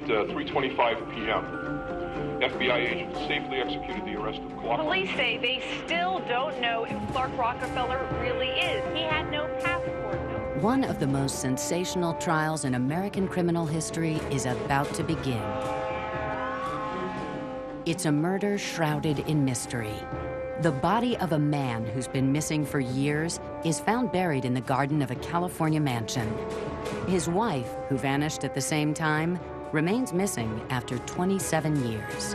3:25 p.m. FBI agents safely executed the arrest of Clark. Police say they still don't know who Clark Rockefeller really is. He had no passport. One of the most sensational trials in American criminal history is about to begin. It's a murder shrouded in mystery. The body of a man who's been missing for years is found buried in the garden of a California mansion. His wife, who vanished at the same time, remains missing after 27 years.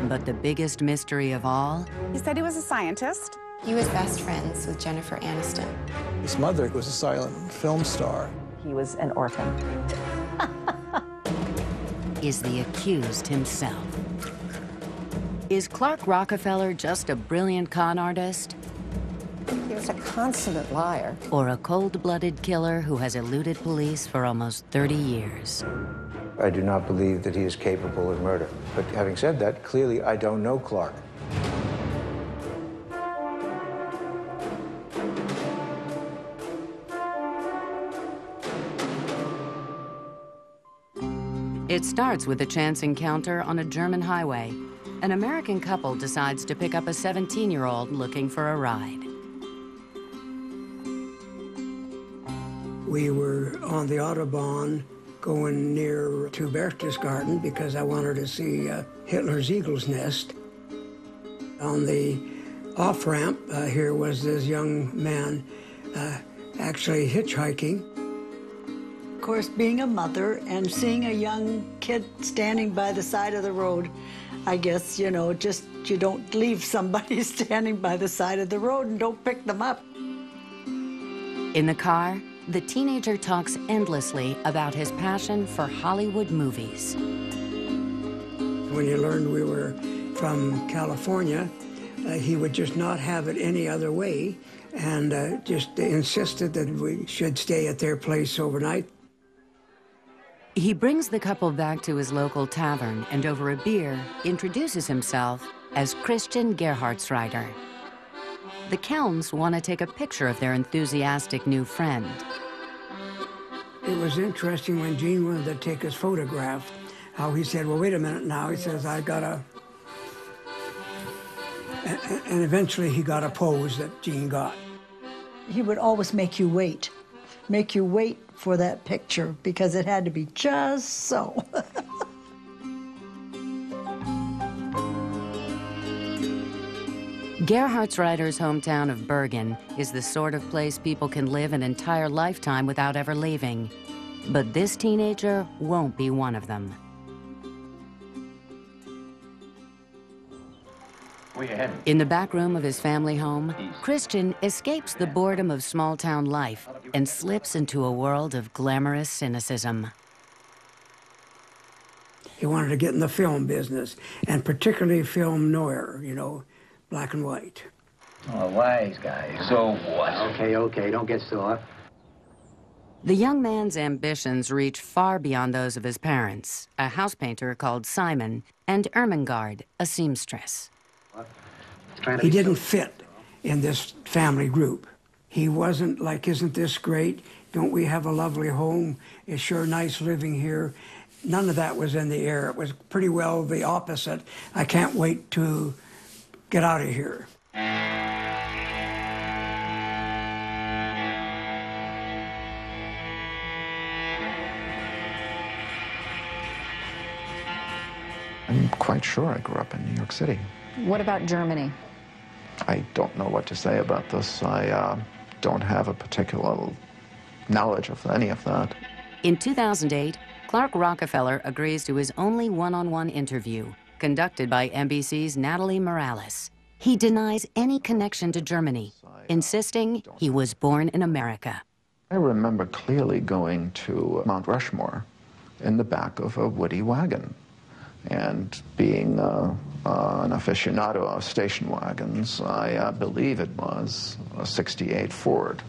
But the biggest mystery of all? He said he was a scientist. He was best friends with Jennifer Aniston. His mother was a silent film star. He was an orphan. Is the accused himself. Is Clark Rockefeller just a brilliant con artist? He was a consummate liar. Or a cold-blooded killer who has eluded police for almost 30 years? I do not believe that he is capable of murder. But having said that, clearly I don't know Clark. It starts with a chance encounter on a German highway. An American couple decides to pick up a 17-year-old looking for a ride. We were on the Autobahn going near to Berchtesgaden because I wanted to see Hitler's eagle's nest. On the off-ramp here was this young man actually hitchhiking. Of course, being a mother and seeing a young kid standing by the side of the road, I guess, you know, just you don't leave somebody standing by the side of the road and don't pick them up. In the car, the teenager talks endlessly about his passion for Hollywood movies. When he learned we were from California, he would just not have it any other way and just insisted that we should stay at their place overnight. He brings the couple back to his local tavern and over a beer introduces himself as Christian Gerhartsreiter. The Kelms want to take a picture of their enthusiastic new friend. It was interesting when Gene wanted to take his photograph, how he said, well, wait a minute now. He says, I gotta... And eventually he got a pose that Gene got. He would always make you wait for that picture because it had to be just so. Gerhartsreiter's hometown of Bergen is the sort of place people can live an entire lifetime without ever leaving. But this teenager won't be one of them. In the back room of his family home, Christian escapes the boredom of small-town life and slips into a world of glamorous cynicism. He wanted to get in the film business, and particularly film noir, you know, black and white. Oh, wise guy. So what? Okay, don't get sore. The young man's ambitions reach far beyond those of his parents, a house painter called Simon, and Ermengarde, a seamstress. He didn't fit in this family group. He wasn't like, isn't this great? Don't we have a lovely home? It's sure nice living here. None of that was in the air. It was pretty well the opposite. I can't wait to get out of here. I'm quite sure I grew up in New York City. What about Germany? I don't know what to say about this. I don't have a particular knowledge of any of that. In 2008, Clark Rockefeller agrees to his only one-on-one interview, conducted by NBC's Natalie Morales. He denies any connection to Germany, insisting he was born in America. I remember clearly going to Mount Rushmore in the back of a woody wagon and being an aficionado of station wagons. I believe it was a '68 Ford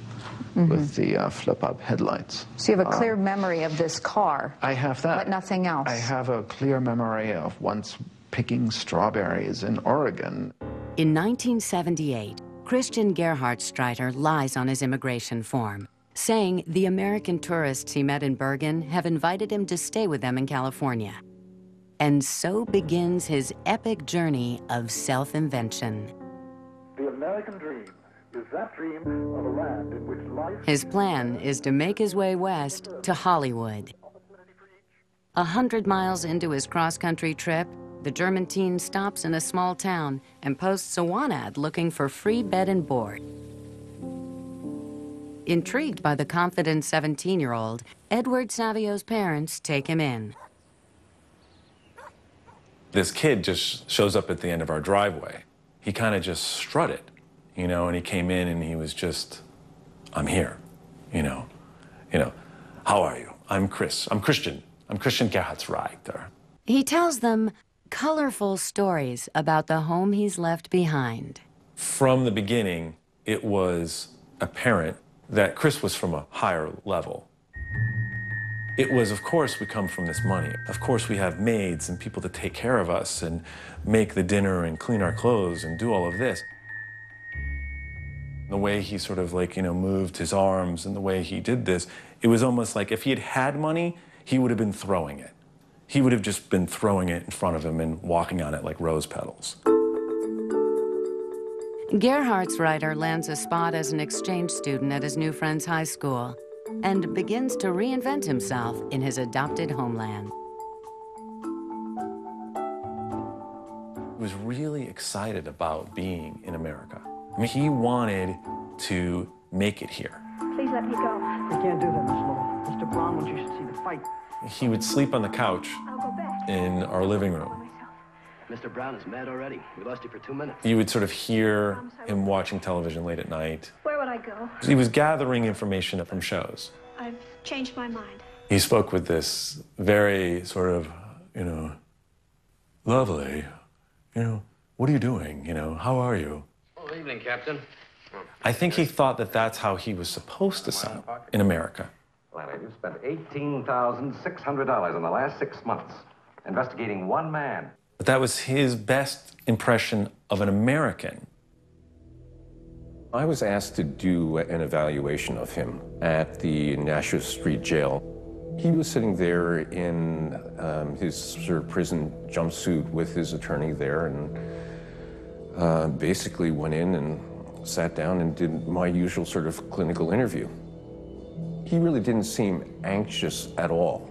with the flip-up headlights. So you have a clear memory of this car? I have that. But nothing else? I have a clear memory of once picking strawberries in Oregon. In 1978, Christian Gerhartsreiter lies on his immigration form. saying the American tourists he met in Bergen have invited him to stay with them in California. And so begins his epic journey of self-invention. The American dream is that dream of a land in which life... His plan is to make his way west to Hollywood. 100 miles into his cross-country trip, the German teen stops in a small town and posts a want ad looking for free bed and board. Intrigued by the confident 17-year-old, Edward Savio's parents take him in. This kid just shows up at the end of our driveway. He kind of just strutted, you know, and he came in and he was just, I'm here, you know, how are you? I'm Christian Gerhartsreiter. He tells them colorful stories about the home he's left behind. From the beginning, it was apparent that Chris was from a higher level. It was, of course, we come from this money. Of course, we have maids and people to take care of us and make the dinner and clean our clothes and do all of this. The way he sort of like, moved his arms and the way he did this, it was almost like if he had had money, he would have been throwing it. He would have just been throwing it in front of him and walking on it like rose petals. Gerhartsreiter lands a spot as an exchange student at his new friend's high school and begins to reinvent himself in his adopted homeland. He was really excited about being in America. I mean, he wanted to make it here. Please let me go. You can't do that, Miss Lowell. Mr. Brown wants you should see the fight. He would sleep on the couch in our living room. Mr. Brown is mad already. We lost you for 2 minutes. You would sort of hear him watching television late at night. Where would I go? He was gathering information from shows. I've changed my mind. He spoke with this very sort of, lovely, what are you doing? How are you? Good evening, Captain. I think he thought that that's how he was supposed to sound in America. Lanny, you spent $18,600 in the last 6 months investigating one man. But that was his best impression of an American. I was asked to do an evaluation of him at the Nashua Street Jail. He was sitting there in his sort of prison jumpsuit with his attorney there and basically went in and sat down and did my usual sort of clinical interview. He really didn't seem anxious at all.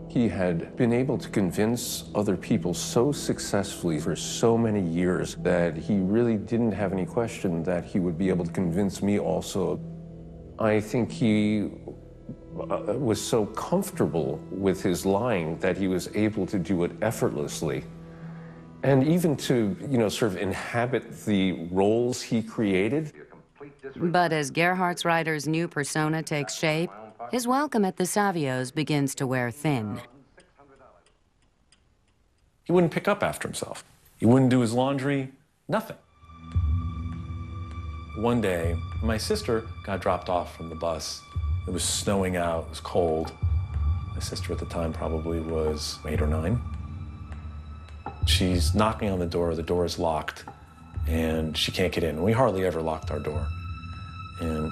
He had been able to convince other people so successfully for so many years that he really didn't have any question that he would be able to convince me also. I think he was so comfortable with his lying that he was able to do it effortlessly. And even to, sort of inhabit the roles he created. But as Gerhartsreiter's new persona takes shape, his welcome at the Savios begins to wear thin. He wouldn't pick up after himself. He wouldn't do his laundry, nothing. One day, my sister got dropped off from the bus. It was snowing out, it was cold. My sister at the time probably was 8 or 9. She's knocking on the door is locked, and she can't get in. We hardly ever locked our door. And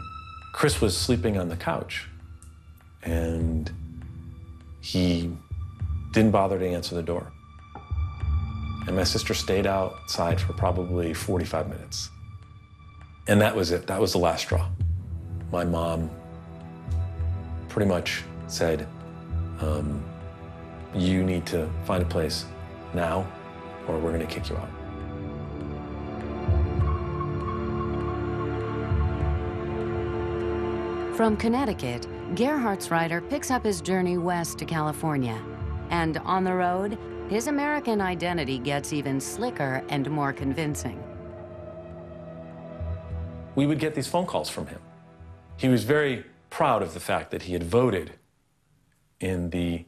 Chris was sleeping on the couch, and he didn't bother to answer the door. And my sister stayed outside for probably 45 minutes. And that was it. That was the last straw. My mom pretty much said, you need to find a place now, or we're going to kick you out. From Connecticut, Gerhartsreiter picks up his journey west to California. And on the road, his American identity gets even slicker and more convincing. We would get these phone calls from him. He was very proud of the fact that he had voted in the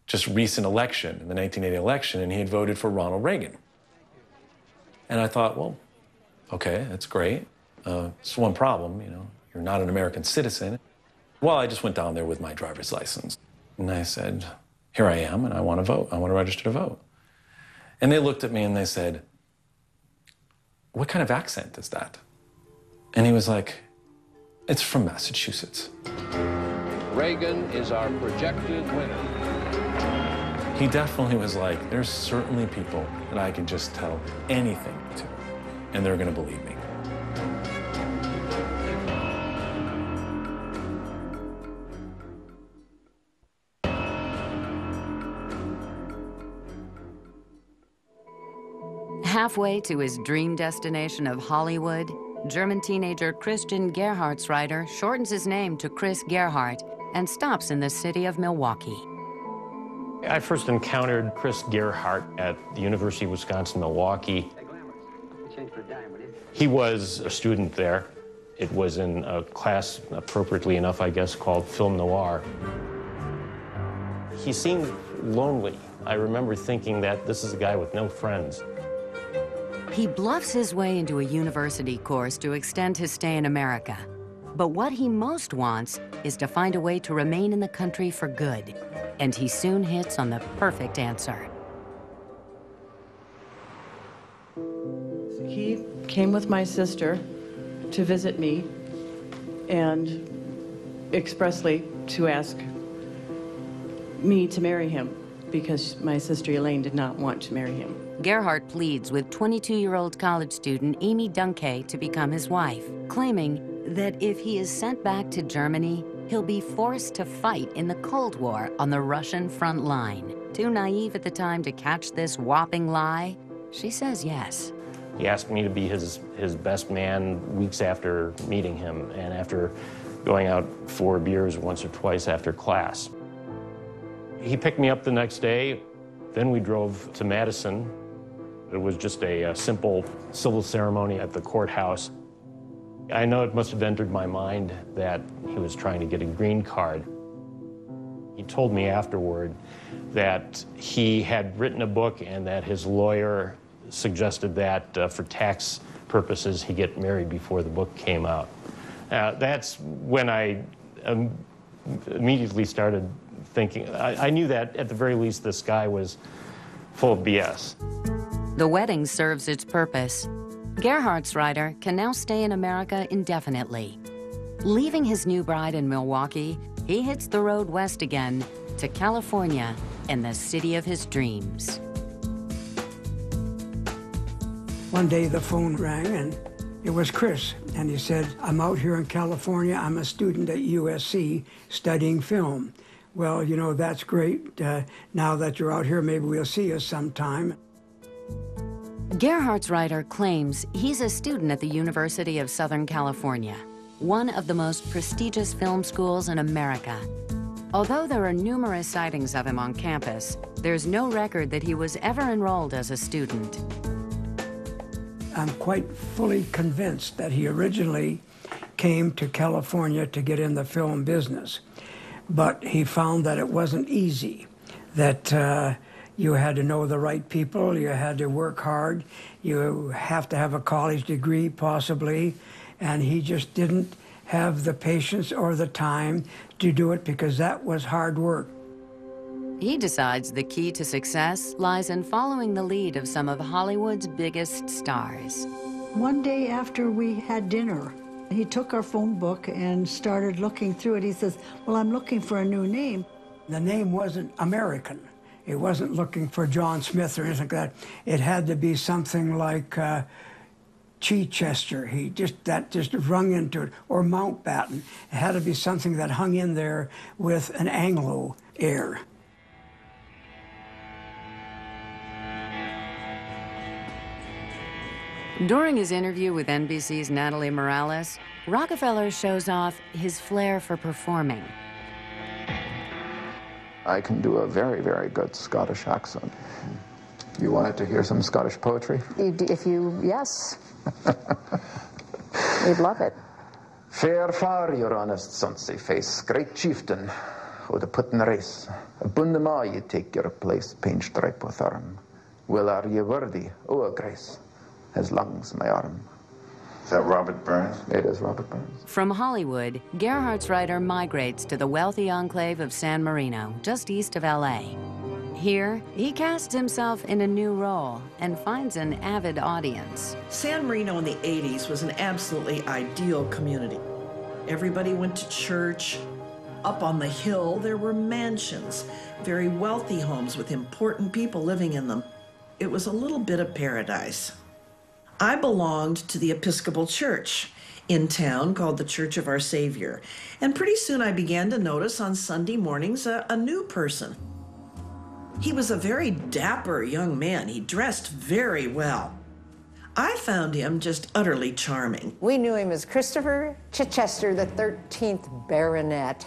just recent election, in the 1980 election, and he had voted for Ronald Reagan. And I thought, well, okay, that's great. It's one problem, you're not an American citizen. Well, I just went down there with my driver's license. And I said, here I am, and I want to vote. I want to register to vote. And they looked at me and they said, what kind of accent is that? And he was like, It's from Massachusetts. Reagan is our projected winner. He definitely was like, there's certainly people that I can just tell anything to, and they're going to believe me. Halfway to his dream destination of Hollywood, German teenager Christian Gerhartsreiter shortens his name to Chris Gerhardt and stops in the city of Milwaukee. I first encountered Chris Gerhardt at the University of Wisconsin-Milwaukee. He was a student there. It was in a class, appropriately enough, I guess, called Film Noir. He seemed lonely. I remember thinking that this is a guy with no friends. He bluffs his way into a university course to extend his stay in America. But what he most wants is to find a way to remain in the country for good. And he soon hits on the perfect answer. He came with my sister to visit me and expressly to ask me to marry him because my sister Elaine did not want to marry him. Gerhardt pleads with 22-year-old college student Amy Dunkey to become his wife, claiming that if he is sent back to Germany, he'll be forced to fight in the Cold War on the Russian front line. Too naive at the time to catch this whopping lie, she says yes. He asked me to be his best man weeks after meeting him and after going out for beers once or twice after class. He picked me up the next day. Then we drove to Madison. It was just a simple civil ceremony at the courthouse. I know it must have entered my mind that he was trying to get a green card. He told me afterward that he had written a book and that his lawyer suggested that for tax purposes he get married before the book came out. That's when I immediately started thinking, I knew that at the very least this guy was full of BS. The wedding serves its purpose. Gerhartsreiter can now stay in America indefinitely. Leaving his new bride in Milwaukee, he hits the road west again to California and the city of his dreams. One day the phone rang and it was Chris, and he said, I'm out here in California. I'm a student at USC studying film. Well, you know, that's great. Now that you're out here, maybe we'll see you sometime. Gerhartsreiter claims he's a student at the University of Southern California, one of the most prestigious film schools in America. Although there are numerous sightings of him on campus, there's no record that he was ever enrolled as a student. I'm quite fully convinced that he originally came to California to get in the film business. But he found that it wasn't easy, that you had to know the right people, you had to work hard, you have to have a college degree possibly, and he just didn't have the patience or the time to do it because that was hard work. He decides the key to success lies in following the lead of some of Hollywood's biggest stars. One day after we had dinner, he took our phone book and started looking through it. He says, well, I'm looking for a new name. The name wasn't American. It wasn't looking for John Smith or anything like that. It had to be something like Chichester. That just rung into it, or Mountbatten. It had to be something that hung in there with an Anglo air. During his interview with NBC's Natalie Morales, Rockefeller shows off his flair for performing. I can do a very, very good Scottish accent. You wanted to hear some Scottish poetry? Yes. We'd love it. Fair far, your honest sonsie face, great chieftain, o' the putten race. Abund the maw ye take your place, pain stripe with arm. Well are ye worthy, o' a grace, as long's my arm. Is that Robert Burns? It is Robert Burns. From Hollywood, Gerhartsreiter migrates to the wealthy enclave of San Marino, just east of LA. Here, he casts himself in a new role and finds an avid audience. San Marino in the 80s was an absolutely ideal community. Everybody went to church. Up on the hill, there were mansions, very wealthy homes with important people living in them. It was a little bit of paradise. I belonged to the Episcopal Church in town called the Church of Our Savior. And pretty soon I began to notice on Sunday mornings a new person. He was a very dapper young man. He dressed very well. I found him just utterly charming. We knew him as Christopher Chichester, the 13th Baronet.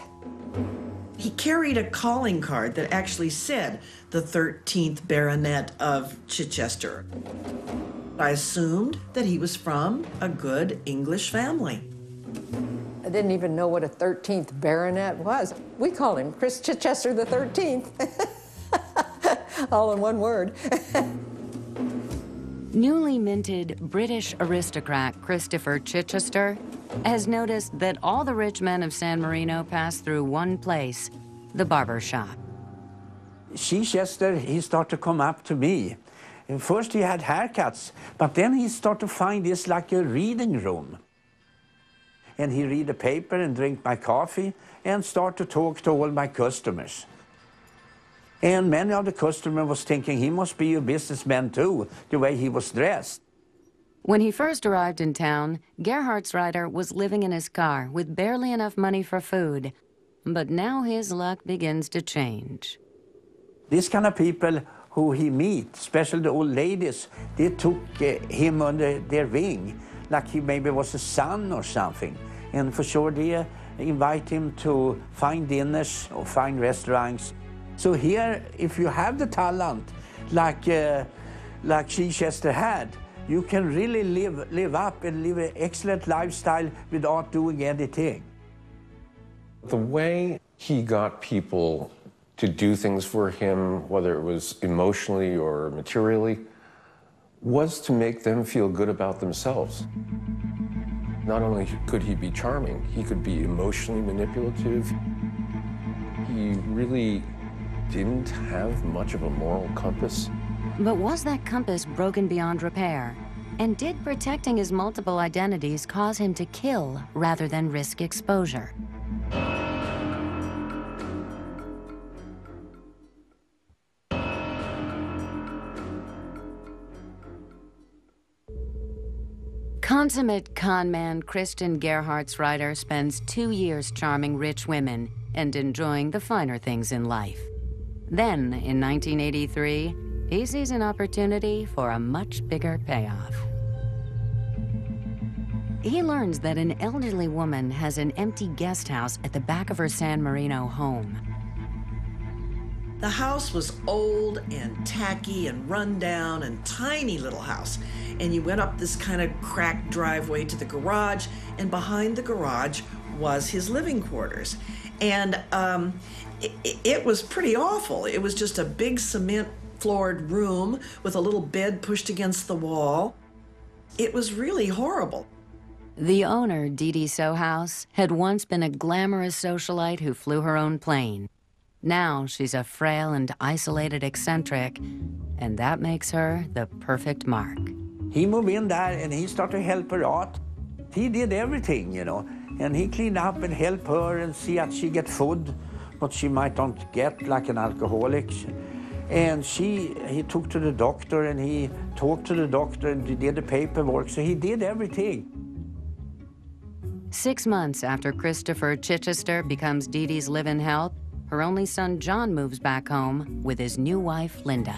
He carried a calling card that actually said the 13th Baronet of Chichester. I assumed that he was from a good English family. I didn't even know what a 13th Baronet was. We called him Chris Chichester the 13th. All in one word. Newly minted British aristocrat Christopher Chichester has noticed that all the rich men of San Marino pass through one place, the barber shop. Chichester, he started to come up to me. And first he had haircuts, but then he started to find this like a reading room. And he read the paper and drink my coffee and start to talk to all my customers. And many of the customers was thinking he must be a businessman too, the way he was dressed. When he first arrived in town, Gerhartsreiter was living in his car with barely enough money for food. But now his luck begins to change. These kind of people who he meet, especially the old ladies, they took him under their wing, like he maybe was a son or something. And for sure they invite him to fine dinners or fine restaurants. So here, if you have the talent like Chichester had, you can really live up and live an excellent lifestyle without doing anything. The way he got people to do things for him, whether it was emotionally or materially, was to make them feel good about themselves. Not only could he be charming, he could be emotionally manipulative. He really didn't have much of a moral compass. But was that compass broken beyond repair? And did protecting his multiple identities cause him to kill rather than risk exposure? Consummate conman Christian Gerhartsreiter spends 2 years charming rich women and enjoying the finer things in life. Then, in 1983, he sees an opportunity for a much bigger payoff. He learns that an elderly woman has an empty guest house at the back of her San Marino home. The house was old and tacky and run down and tiny little house. And you went up this kind of cracked driveway to the garage, and behind the garage was his living quarters. And it was pretty awful. It was just a big cement-floored room with a little bed pushed against the wall. It was really horrible. The owner, Dee Dee Sohouse, had once been a glamorous socialite who flew her own plane. Now she's a frail and isolated eccentric, and that makes her the perfect mark. He moved in there and he started to help her out. He did everything, you know, and he cleaned up and helped her and see that she get food, what she might not get, like an alcoholic. And he took to the doctor and he talked to the doctor and he did the paperwork, so he did everything. 6 months after Christopher Chichester becomes Dee Dee's live-in help, her only son John moves back home with his new wife, Linda.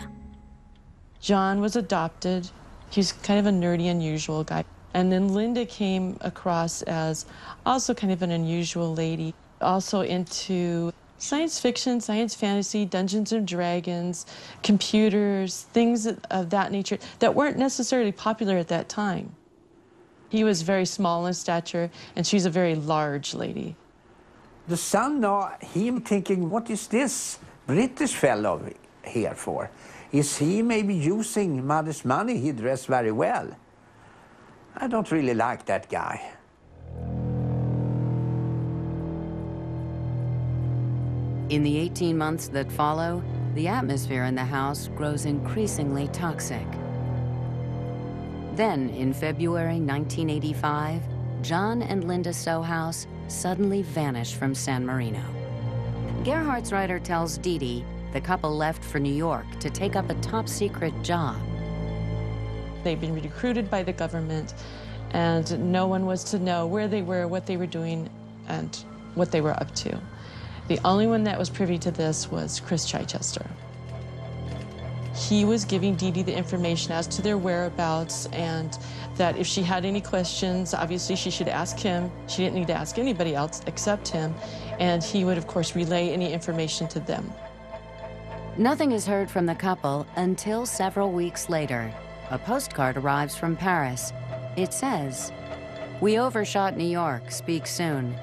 John was adopted. He was kind of a nerdy, unusual guy. And then Linda came across as also kind of an unusual lady, also into science fiction, science fantasy, Dungeons and Dragons, computers, things of that nature that weren't necessarily popular at that time. He was very small in stature, and she's a very large lady. The son now, him thinking, what is this British fellow here for? Is he maybe using mother's money? He dressed very well. I don't really like that guy. In the 18 months that follow, the atmosphere in the house grows increasingly toxic. Then, in February 1985, John and Linda Sohouse suddenly vanished from San Marino. Gerhartsreiter tells Dee Dee the couple left for New York to take up a top-secret job. They'd been recruited by the government, and no one was to know where they were, what they were doing, and what they were up to. The only one that was privy to this was Chris Chichester. He was giving Dee Dee the information as to their whereabouts, and that if she had any questions, obviously she should ask him. She didn't need to ask anybody else except him, and he would, of course, relay any information to them. Nothing is heard from the couple until several weeks later. A postcard arrives from Paris. It says, "We overshot New York, speak soon."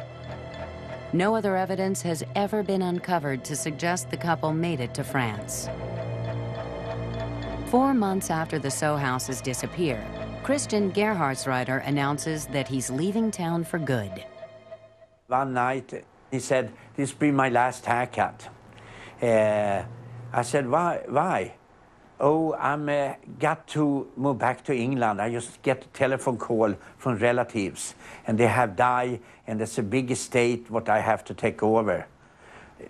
No other evidence has ever been uncovered to suggest the couple made it to France. 4 months after the Sohouses disappear, Christian Gerhartsreiter announces that he's leaving town for good. One night, he said, "This will be my last haircut." I said, why? "Oh, I'm got to move back to England. I just get a telephone call from relatives, and they have died, and it's a big estate what I have to take over."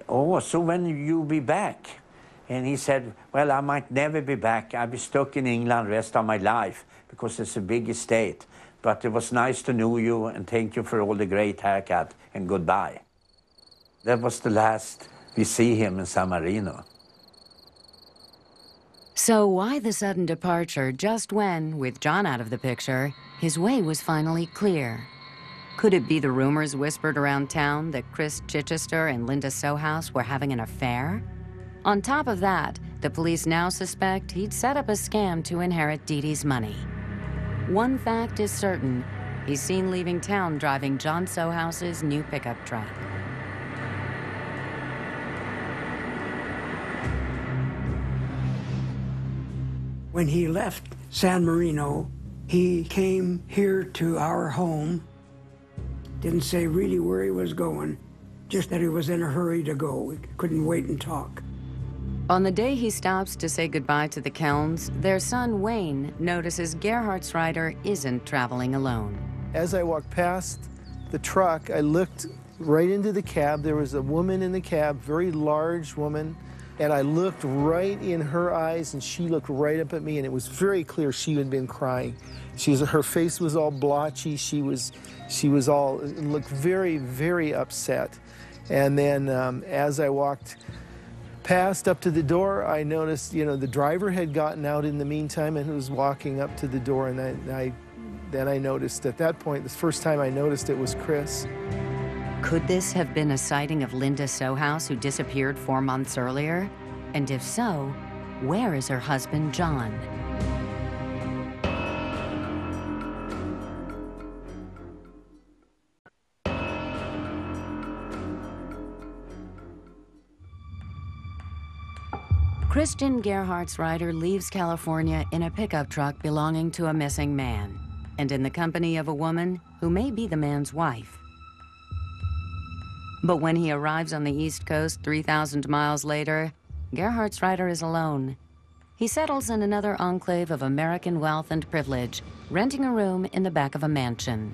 "Oh, so when you be back?" And he said, "Well, I might never be back. I'll be stuck in England the rest of my life because it's a big estate. But it was nice to know you, and thank you for all the great haircut, and goodbye." That was the last we see him in San Marino. So why the sudden departure just when, with John out of the picture, his way was finally clear? Could it be the rumors whispered around town that Chris Chichester and Linda Sohouse were having an affair? On top of that, the police now suspect he'd set up a scam to inherit Dee Dee's money. One fact is certain: he's seen leaving town driving John Sohouse's new pickup truck. When he left San Marino, he came here to our home. Didn't say really where he was going, just that he was in a hurry to go. He couldn't wait and talk. On the day he stops to say goodbye to the Kelns, their son Wayne notices Gerhartsreiter isn't traveling alone. As I walked past the truck, I looked right into the cab. There was a woman in the cab, very large woman, and I looked right in her eyes, and she looked right up at me, and it was very clear she had been crying. Her face was all blotchy. She looked very, very upset. And then as I walked past up to the door, I noticed, the driver had gotten out in the meantime and was walking up to the door, and then I noticed at that point, the first time I noticed it was Chris. Could this have been a sighting of Linda Sohouse, who disappeared 4 months earlier? And if so, where is her husband, John? Christian Gerhartsreiter leaves California in a pickup truck belonging to a missing man, and in the company of a woman who may be the man's wife. But when he arrives on the East Coast 3,000 miles later, Gerhartsreiter is alone. He settles in another enclave of American wealth and privilege, renting a room in the back of a mansion.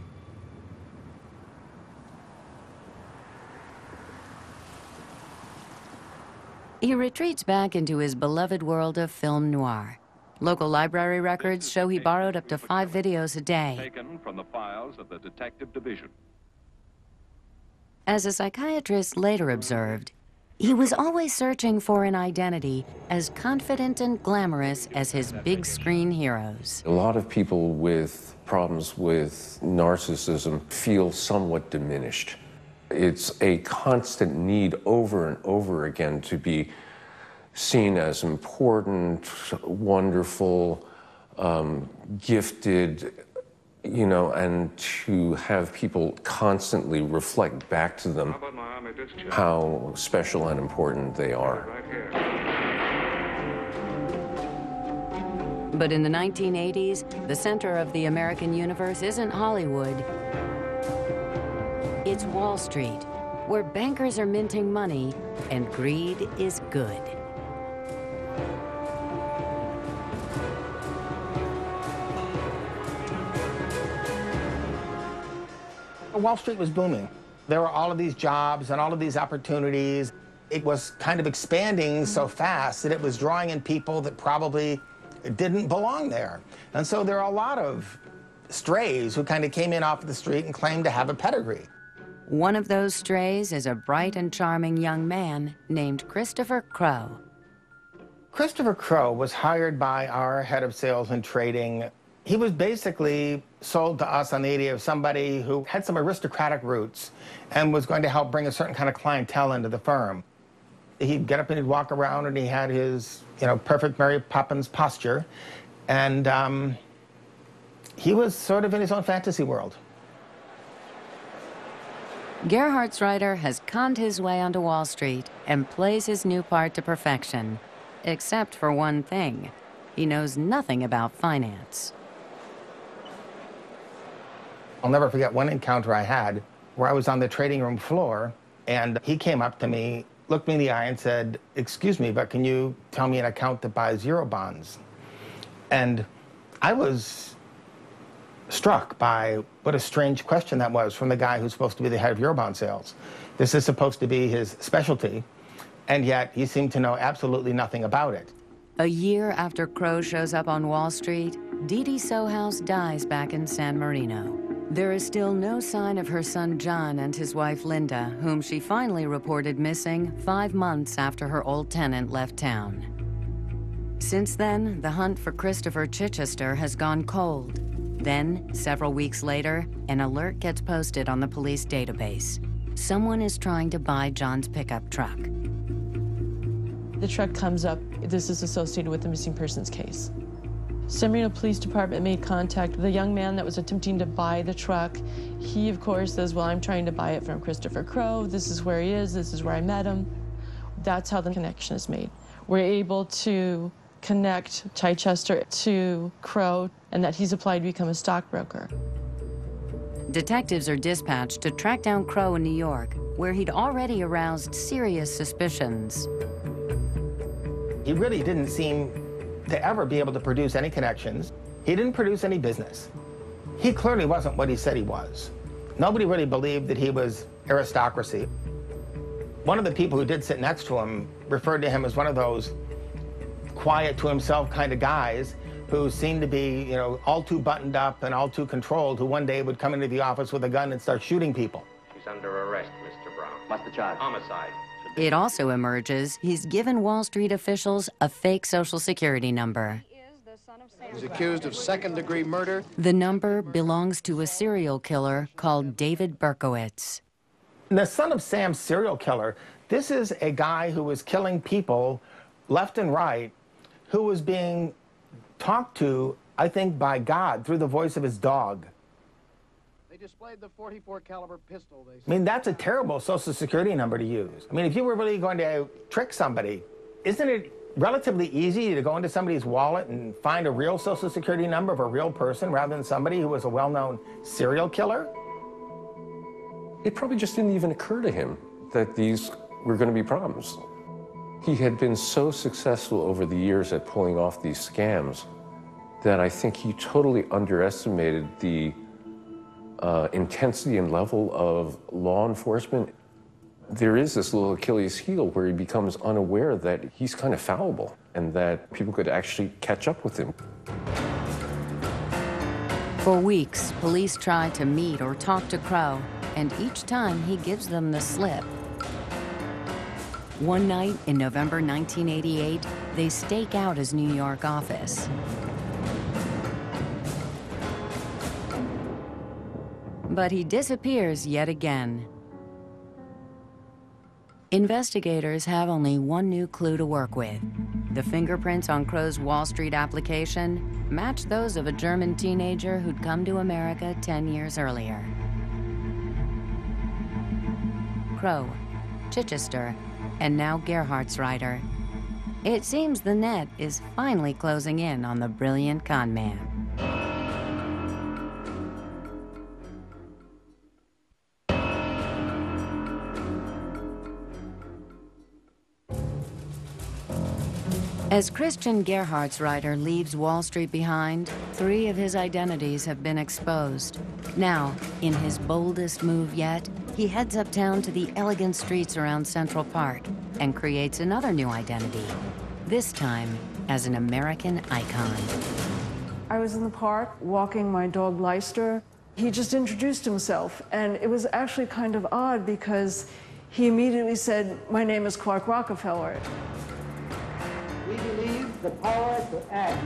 He retreats back into his beloved world of film noir. Local library records show he borrowed up to 5 videos a day. Taken from the files of the detective division. As a psychiatrist later observed, he was always searching for an identity as confident and glamorous as his big screen heroes. A lot of people with problems with narcissism feel somewhat diminished. It's a constant need over and over again to be seen as important, wonderful, gifted, and to have people constantly reflect back to them how special and important they are. But in the 1980s, the center of the American universe isn't Hollywood. It's Wall Street, where bankers are minting money and greed is good. Wall Street was booming. There were all of these jobs and all of these opportunities. It was kind of expanding so fast that it was drawing in people that probably didn't belong there. And so there are a lot of strays who kind of came in off the street and claimed to have a pedigree. One of those strays is a bright and charming young man named Christopher Crow. Christopher Crow was hired by our head of sales and trading. He was basically sold to us on the idea of somebody who had some aristocratic roots and was going to help bring a certain kind of clientele into the firm. He'd get up and he'd walk around and he had his, perfect Mary Poppins posture. And he was sort of in his own fantasy world. Gerhartsreiter has conned his way onto Wall Street and plays his new part to perfection. Except for one thing. He knows nothing about finance. I'll never forget one encounter I had where I was on the trading room floor and he came up to me, looked me in the eye and said, "Excuse me, but can you tell me an account that buys euro bonds?" And I was struck by what a strange question that was from the guy who's supposed to be the head of Eurobond sales. This is supposed to be his specialty, and yet he seemed to know absolutely nothing about it. A year after Crow shows up on Wall Street, Dee Dee Sohouse dies back in San Marino. There is still no sign of her son John and his wife Linda, whom she finally reported missing 5 months after her old tenant left town. Since then, the hunt for Christopher Chichester has gone cold. Then, several weeks later, an alert gets posted on the police database. Someone is trying to buy John's pickup truck. The truck comes up. This is associated with the missing persons case. San Marino Police Department made contact with the young man that was attempting to buy the truck. He, of course, says, "Well, I'm trying to buy it from Christopher Crow. This is where he is. This is where I met him." That's how the connection is made. We're able to connect Chichester to Crow and that he's applied to become a stockbroker. Detectives are dispatched to track down Crow in New York, where he'd already aroused serious suspicions. He really didn't seem to ever be able to produce any connections. He didn't produce any business. He clearly wasn't what he said he was. Nobody really believed that he was aristocracy. One of the people who did sit next to him referred to him as one of those quiet to himself kind of guys who seemed to be, all too buttoned up and all too controlled, who one day would come into the office with a gun and start shooting people. She's under arrest, Mr. Brown. What's the charge? Homicide. It also emerges he's given Wall Street officials a fake Social Security number. He's accused of second-degree murder. The number belongs to a serial killer called David Berkowitz. The son of Sam serial killer, this is a guy who was killing people left and right, who was being talked to, I think, by God through the voice of his dog. They displayed the .44 caliber pistol. I mean, that's a terrible Social Security number to use. I mean, if you were really going to trick somebody, isn't it relatively easy to go into somebody's wallet and find a real Social Security number of a real person rather than somebody who was a well-known serial killer? It probably just didn't even occur to him that these were going to be problems. He had been so successful over the years at pulling off these scams that I think he totally underestimated the intensity and level of law enforcement. There is this little Achilles heel where he becomes unaware that he's kind of fallible and that people could actually catch up with him. For weeks, police try to meet or talk to Crow, and each time he gives them the slip. One night in November 1988, they stake out his New York office. But he disappears yet again. Investigators have only one new clue to work with. The fingerprints on Crow's Wall Street application match those of a German teenager who'd come to America 10 years earlier. Crow, Chichester, and now Gerhartsreiter. It seems the net is finally closing in on the brilliant con man. As Christian Gerhartsreiter leaves Wall Street behind, 3 of his identities have been exposed. Now, in his boldest move yet, he heads uptown to the elegant streets around Central Park and creates another new identity, this time as an American icon. I was in the park walking my dog Leicester. He just introduced himself, and it was actually kind of odd because he immediately said, "My name is Clark Rockefeller." We believe the power to act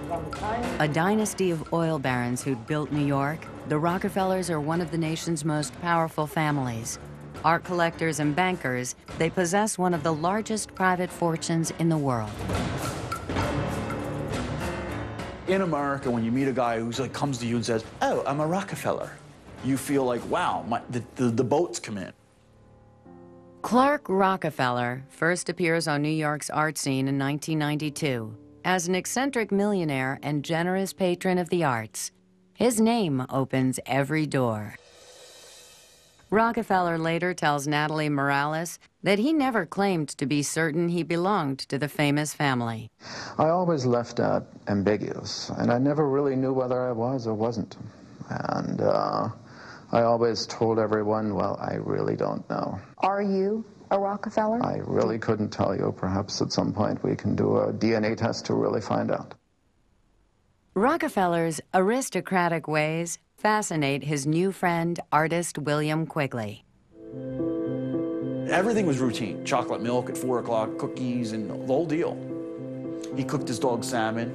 from time. A dynasty of oil barons who'd built New York, the Rockefellers are one of the nation's most powerful families. Art collectors and bankers, they possess one of the largest private fortunes in the world. In America, when you meet a guy who's like comes to you and says, "Oh, I'm a Rockefeller," you feel like, wow, the boats come in. Clark Rockefeller first appears on New York's art scene in 1992 as an eccentric millionaire and generous patron of the arts. His name opens every door. Rockefeller later tells Natalie Morales that he never claimed to be certain he belonged to the famous family. I always left that ambiguous, and I never really knew whether I was or wasn't. And I always told everyone, well, I really don't know. Are you a Rockefeller? I really couldn't tell you. Perhaps at some point we can do a DNA test to really find out. Rockefeller's aristocratic ways fascinate his new friend, artist William Quigley. Everything was routine. Chocolate milk at 4 o'clock, cookies, and the whole deal. He cooked his dog salmon,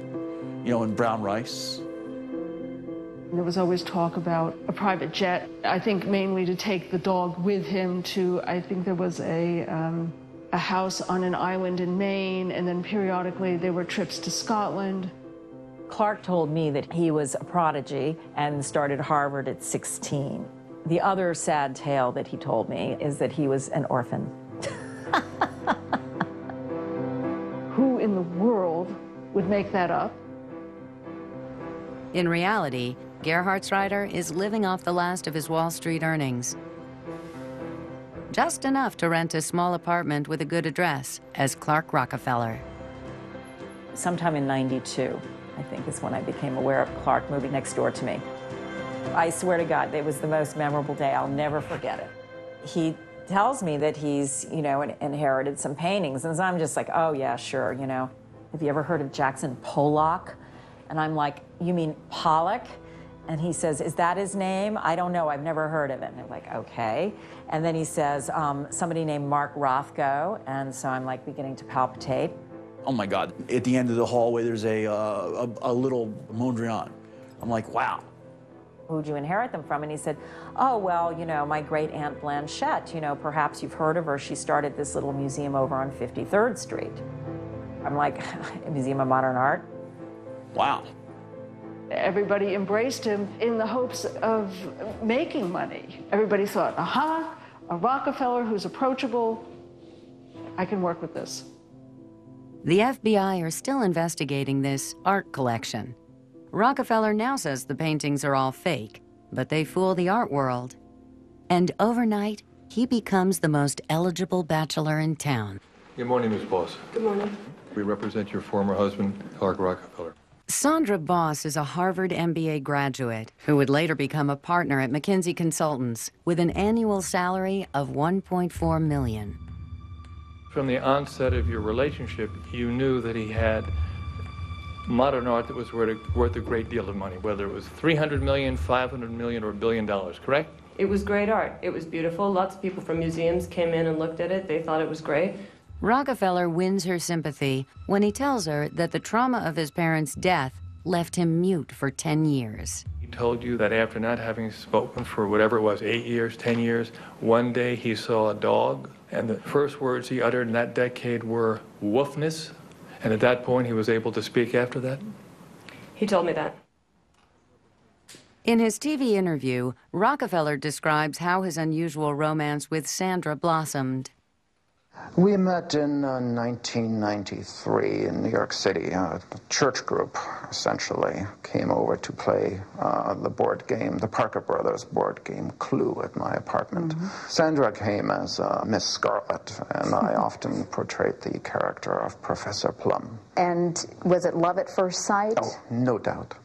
and brown rice. There was always talk about a private jet, I think mainly to take the dog with him to, I think there was a house on an island in Maine, and then periodically there were trips to Scotland. Clark told me that he was a prodigy and started Harvard at 16. The other sad tale that he told me is that he was an orphan. Who in the world would make that up? In reality, Gerhartsreiter is living off the last of his Wall Street earnings. Just enough to rent a small apartment with a good address as Clark Rockefeller. Sometime in '92, I think, is when I became aware of Clark moving next door to me. I swear to God, it was the most memorable day. I'll never forget it. He tells me that he's, inherited some paintings, and so I'm just like, oh yeah, sure, Have you ever heard of Jackson Pollock? And I'm like, you mean Pollock? And he says, is that his name? I don't know, I've never heard of it. And I'm like, okay. And then he says, somebody named Mark Rothko, and so I'm like beginning to palpitate. Oh my God, at the end of the hallway, there's a little Mondrian. I'm like, wow. Who'd you inherit them from? And he said, oh, well, my great aunt Blanchette, perhaps you've heard of her. She started this little museum over on 53rd Street. I'm like, a museum of modern art? Wow. Everybody embraced him in the hopes of making money. Everybody thought, aha, a Rockefeller who's approachable, I can work with this. The FBI are still investigating this art collection. Rockefeller now says the paintings are all fake, but they fool the art world. And overnight, he becomes the most eligible bachelor in town. Good morning, Ms. Boss. Good morning. We represent your former husband, Clark Rockefeller. Sandra Boss is a Harvard MBA graduate who would later become a partner at McKinsey Consultants with an annual salary of $1.4 million. From the onset of your relationship, you knew that he had modern art that was worth a great deal of money, whether it was $300 million, $500 million, or $1 billion, correct? It was great art. It was beautiful. Lots of people from museums came in and looked at it. They thought it was great. Rockefeller wins her sympathy when he tells her that the trauma of his parents' death left him mute for 10 years. He told you that after not having spoken for whatever it was, 8 years, 10 years, one day he saw a dog, and the first words he uttered in that decade were woofness, and at that point he was able to speak after that? He told me that. In his TV interview, Rockefeller describes how his unusual romance with Sandra blossomed. We met in 1993 in New York City. A church group, essentially, came over to play the board game, the Parker Brothers board game Clue at my apartment. Sandra came as Miss Scarlet, and I often portrayed the character of Professor Plum. And was it love at first sight? Oh, no doubt.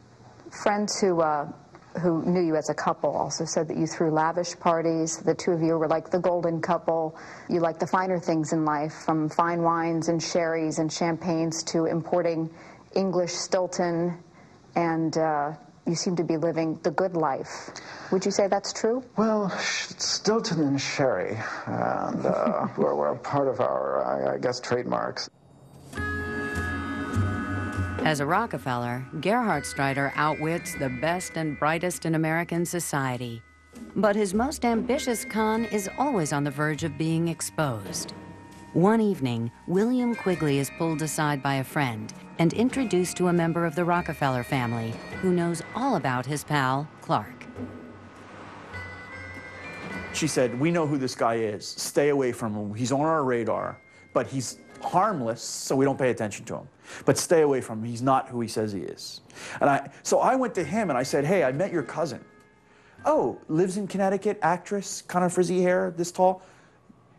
Friends who knew you as a couple also said that you threw lavish parties. The two of you were like the golden couple. You liked the finer things in life, from fine wines and sherries and champagnes to importing English Stilton, and you seem to be living the good life. Would you say that's true? Well, Stilton and sherry, and were part of our, I guess, trademarks. As a Rockefeller, Gerhartsreiter outwits the best and brightest in American society. But his most ambitious con is always on the verge of being exposed. One evening, William Quigley is pulled aside by a friend and introduced to a member of the Rockefeller family who knows all about his pal, Clark. She said, "We know who this guy is. Stay away from him. He's on our radar, but he's harmless, so we don't pay attention to him. But stay away from him. He's not who he says he is." And so I went to him and I said, "Hey, I met your cousin." "Oh, lives in Connecticut, actress, kind of frizzy hair, this tall."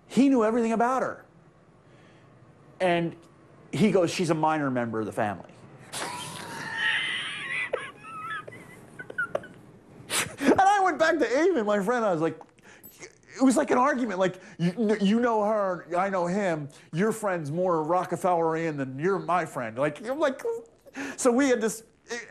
He knew everything about her. And he goes, "She's a minor member of the family." And I went back to Eamon, my friend, I was like, it was like an argument, like, you know her, I know him, your friend's more Rockefellerian than you're my friend. Like, so we had this,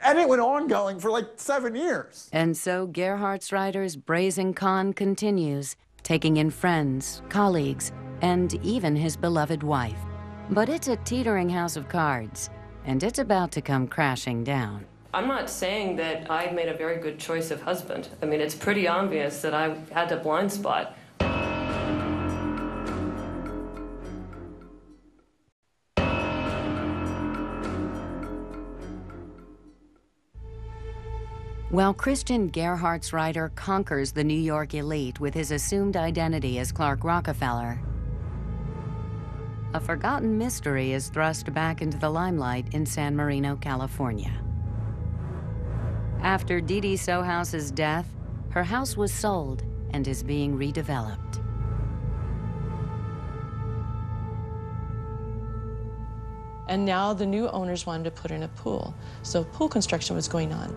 and it went ongoing for like 7 years. And so Gerhartsreiter's brazen con continues, taking in friends, colleagues, and even his beloved wife. But it's a teetering house of cards, and it's about to come crashing down. I'm not saying that I made a very good choice of husband. I mean, it's pretty obvious that I had a blind spot. While Christian Gerhartsreiter conquers the New York elite with his assumed identity as Clark Rockefeller, a forgotten mystery is thrust back into the limelight in San Marino, California. After Dee Dee Sohouse's death, her house was sold and is being redeveloped. And now the new owners wanted to put in a pool. So pool construction was going on.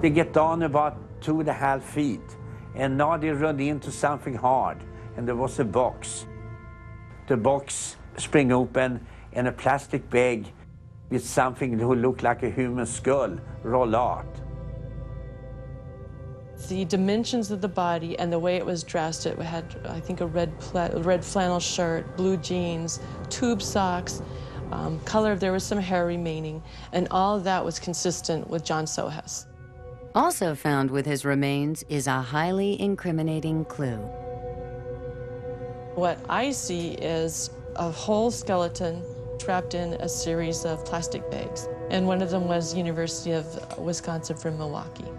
They get down about 2.5 feet, and now they run into something hard, and there was a box. The box spring open, and a plastic bag with something that looked like a human skull roll out. The dimensions of the body and the way it was dressed, it had, I think, a red flannel shirt, blue jeans, tube socks, color, there was some hair remaining, and all of that was consistent with John Sohouse. Also found with his remains is a highly incriminating clue. What I see is a whole skeleton trapped in a series of plastic bags, and one of them was University of Wisconsin from Milwaukee.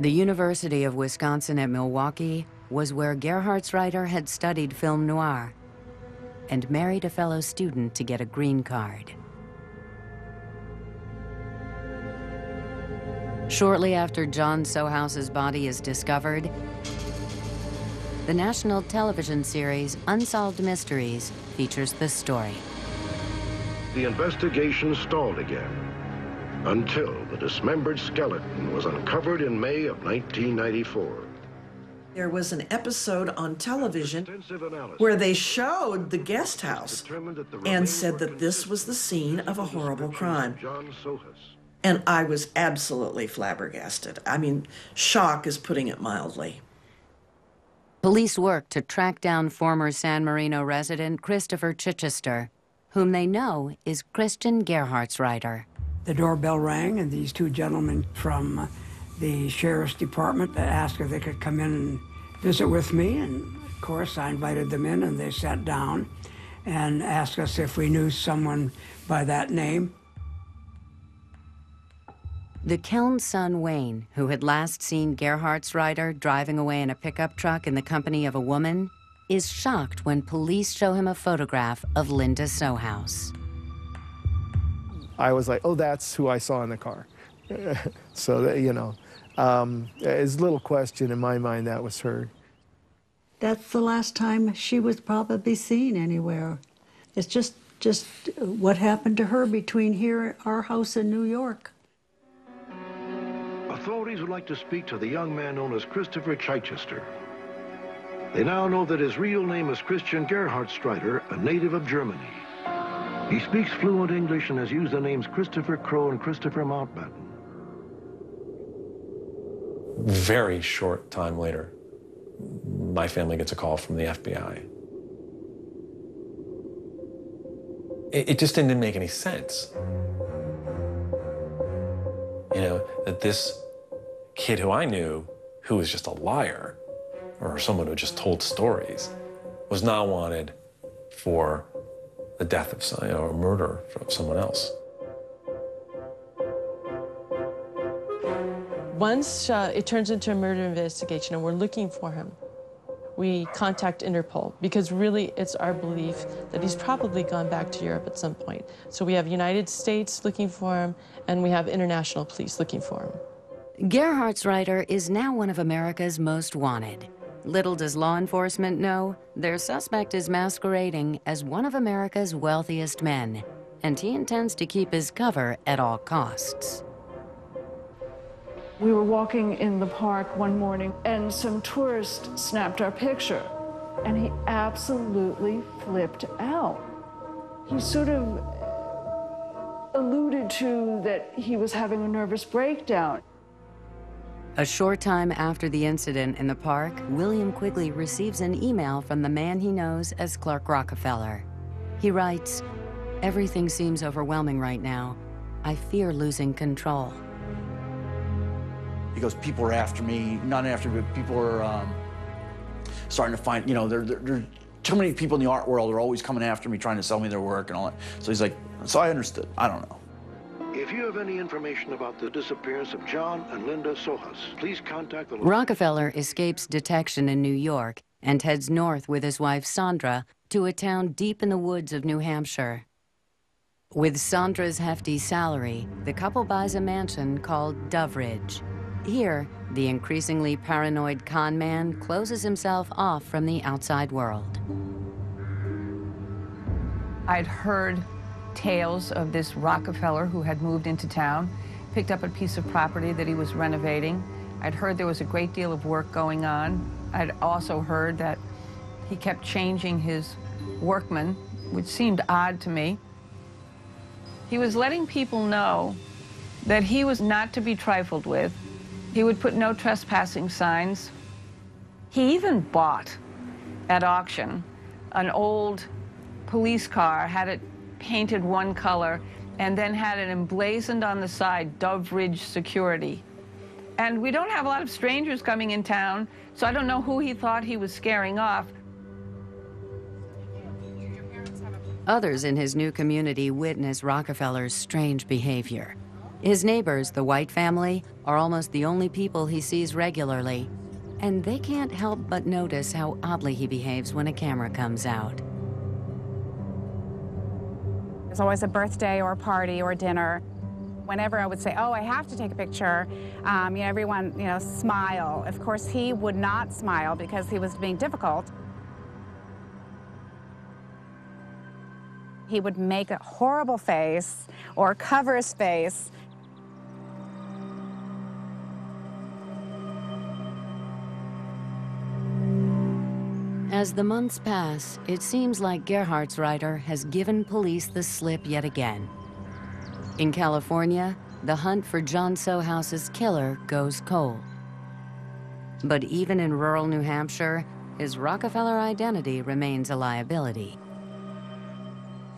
The University of Wisconsin at Milwaukee was where Gerhartsreiter had studied film noir and married a fellow student to get a green card. Shortly after John Sohouse's body is discovered, the national television series Unsolved Mysteries features this story. The investigation stalled again until the dismembered skeleton was uncovered in May of 1994. There was an episode on television where they showed the guest house and said that this was the scene of a horrible crime. And I was absolutely flabbergasted. I mean, shock is putting it mildly. Police work to track down former San Marino resident Christopher Chichester, whom they know is Christian Gerhartsreiter. The doorbell rang, and these two gentlemen from the sheriff's department asked if they could come in and visit with me, and of course I invited them in, and they sat down and asked us if we knew someone by that name. The Keln's son, Wayne, who had last seen Gerhartsreiter driving away in a pickup truck in the company of a woman, is shocked when police show him a photograph of Linda Sohouse. I was like, oh, that's who I saw in the car. So, that, you know, there's little question in my mind that was her. That's the last time she was probably seen anywhere. It's just what happened to her between here, our house in New York. Authorities would like to speak to the young man known as Christopher Chichester. They now know that his real name is Christian Gerhartsreiter, a native of Germany. He speaks fluent English and has used the names Christopher Crowe and Christopher Mountbatten. Very short time later, my family gets a call from the FBI. It just didn't make any sense. You know, that this kid who I knew, who was just a liar, or someone who just told stories, was not wanted for the death of someone, or murder of someone else. Once it turns into a murder investigation and we're looking for him, we contact Interpol because really it's our belief that he's probably gone back to Europe at some point. So we have United States looking for him and we have international police looking for him. Gerhartsreiter is now one of America's most wanted. Little does law enforcement know, their suspect is masquerading as one of America's wealthiest men, and he intends to keep his cover at all costs. We were walking in the park one morning and some tourist snapped our picture and he absolutely flipped out. He sort of alluded to that he was having a nervous breakdown. A short time after the incident in the park, William Quigley receives an email from the man he knows as Clark Rockefeller. He writes, "Everything seems overwhelming right now. I fear losing control." He goes, people are after me, not after me, but people are starting to find, you know, there are too many people in the art world are always coming after me, trying to sell me their work and all that. So he's like, so I understood, I don't know. If you have any information about the disappearance of John and Linda Sohouse, please contact the... Rockefeller escapes detection in New York and heads north with his wife Sandra to a town deep in the woods of New Hampshire. With Sandra's hefty salary, the couple buys a mansion called Doveridge. Here, the increasingly paranoid con man closes himself off from the outside world. I'd heard tales of this Rockefeller who had moved into town, picked up a piece of property that he was renovating. I'd heard there was a great deal of work going on. I'd also heard that he kept changing his workmen, which seemed odd to me. He was letting people know that he was not to be trifled with. He would put no trespassing signs. He even bought, at auction, an old police car, had it painted one color, and then had it emblazoned on the side, Doveridge Security. And we don't have a lot of strangers coming in town, so I don't know who he thought he was scaring off. Others in his new community witness Rockefeller's strange behavior. His neighbors, the White family, are almost the only people he sees regularly, and they can't help but notice how oddly he behaves when a camera comes out. There's always a birthday or a party or a dinner. Whenever I would say, oh, I have to take a picture, everyone, smile. Of course, he would not smile because he was being difficult. He would make a horrible face or cover his face. As the months pass, it seems like Gerhartsreiter has given police the slip yet again. In California, the hunt for John Sohouse's killer goes cold. But even in rural New Hampshire, his Rockefeller identity remains a liability.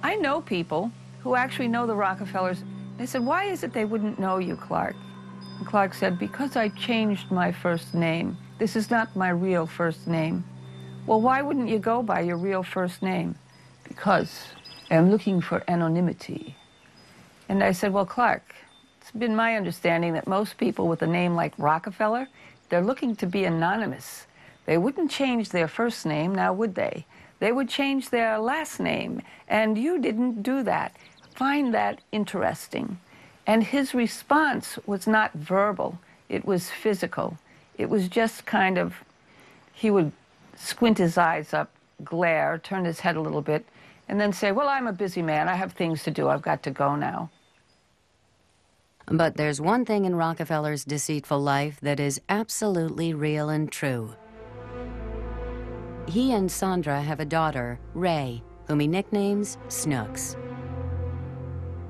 I know people who actually know the Rockefellers. They said, why is it they wouldn't know you, Clark? And Clark said, because I changed my first name. This is not my real first name. Well, why wouldn't you go by your real first name? Because I'm looking for anonymity. And I said, well, Clark, it's been my understanding that most people with a name like Rockefeller, they're looking to be anonymous. They wouldn't change their first name, now would they? They would change their last name, and you didn't do that. Find that interesting. And his response was not verbal, it was physical. It was just kind of, he would squint his eyes up, glare, turn his head a little bit, and then say, well, I'm a busy man, I have things to do, I've got to go now. But there's one thing in Rockefeller's deceitful life that is absolutely real and true. He and Sandra have a daughter, Ray, whom he nicknames Snooks.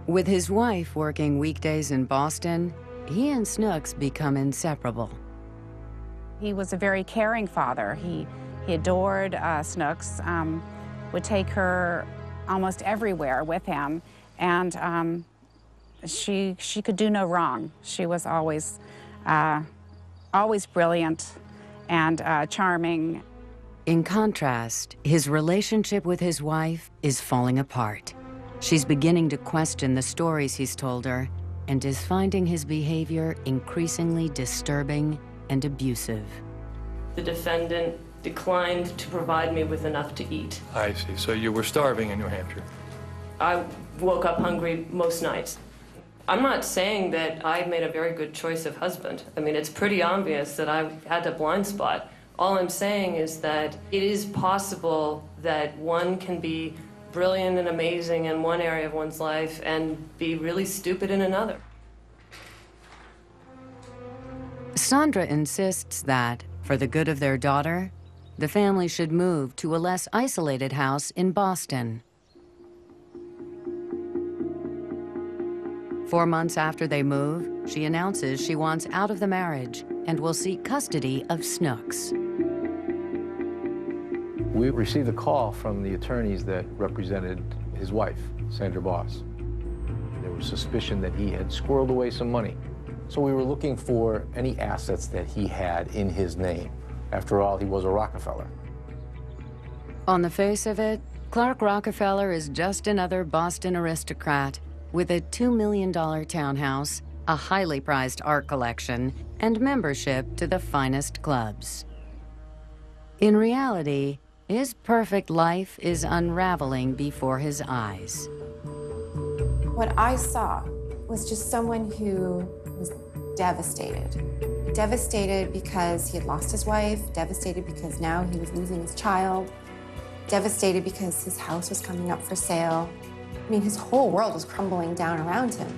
With his wife working weekdays in Boston, he and Snooks become inseparable. He was a very caring father. He adored Snooks, would take her almost everywhere with him, and she could do no wrong. She was always brilliant and charming. In contrast, his relationship with his wife is falling apart. She's beginning to question the stories he's told her and is finding his behavior increasingly disturbing and abusive. The defendant declined to provide me with enough to eat. I see. So you were starving in New Hampshire? I woke up hungry most nights. I'm not saying that I made a very good choice of husband. I mean, it's pretty obvious that I had a blind spot. All I'm saying is that it is possible that one can be brilliant and amazing in one area of one's life and be really stupid in another. Sandra insists that, for the good of their daughter, the family should move to a less isolated house in Boston. 4 months after they move, she announces she wants out of the marriage and will seek custody of Snooks. We received a call from the attorneys that represented his wife, Sandra Boss. There was suspicion that he had squirreled away some money. So we were looking for any assets that he had in his name. After all, he was a Rockefeller. On the face of it, Clark Rockefeller is just another Boston aristocrat with a $2 million townhouse, a highly prized art collection, and membership to the finest clubs. In reality, his perfect life is unraveling before his eyes. What I saw was just someone who was devastated. Devastated because he had lost his wife, devastated because now he was losing his child, devastated because his house was coming up for sale. I mean, his whole world was crumbling down around him.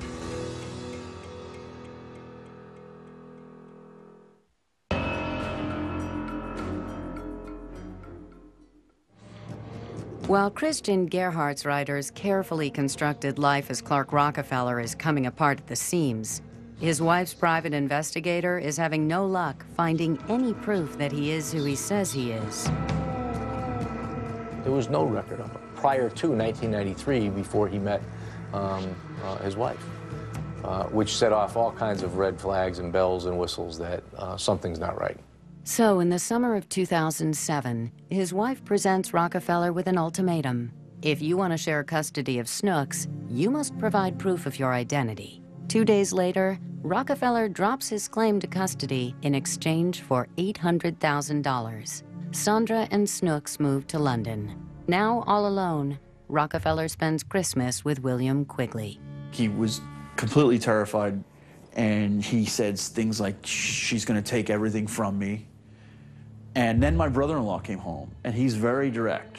While Christian Gerhartsreiter's carefully constructed life as Clark Rockefeller is coming apart at the seams, his wife's private investigator is having no luck finding any proof that he is who he says he is. There was no record of him prior to 1993, before he met his wife, which set off all kinds of red flags and bells and whistles that something's not right. So in the summer of 2007, his wife presents Rockefeller with an ultimatum. If you want to share custody of Snooks, you must provide proof of your identity. 2 days later, Rockefeller drops his claim to custody in exchange for $800,000. Sandra and Snooks move to London. Now all alone, Rockefeller spends Christmas with William Quigley. He was completely terrified, and he said things like, she's going to take everything from me. And then my brother-in-law came home, and he's very direct.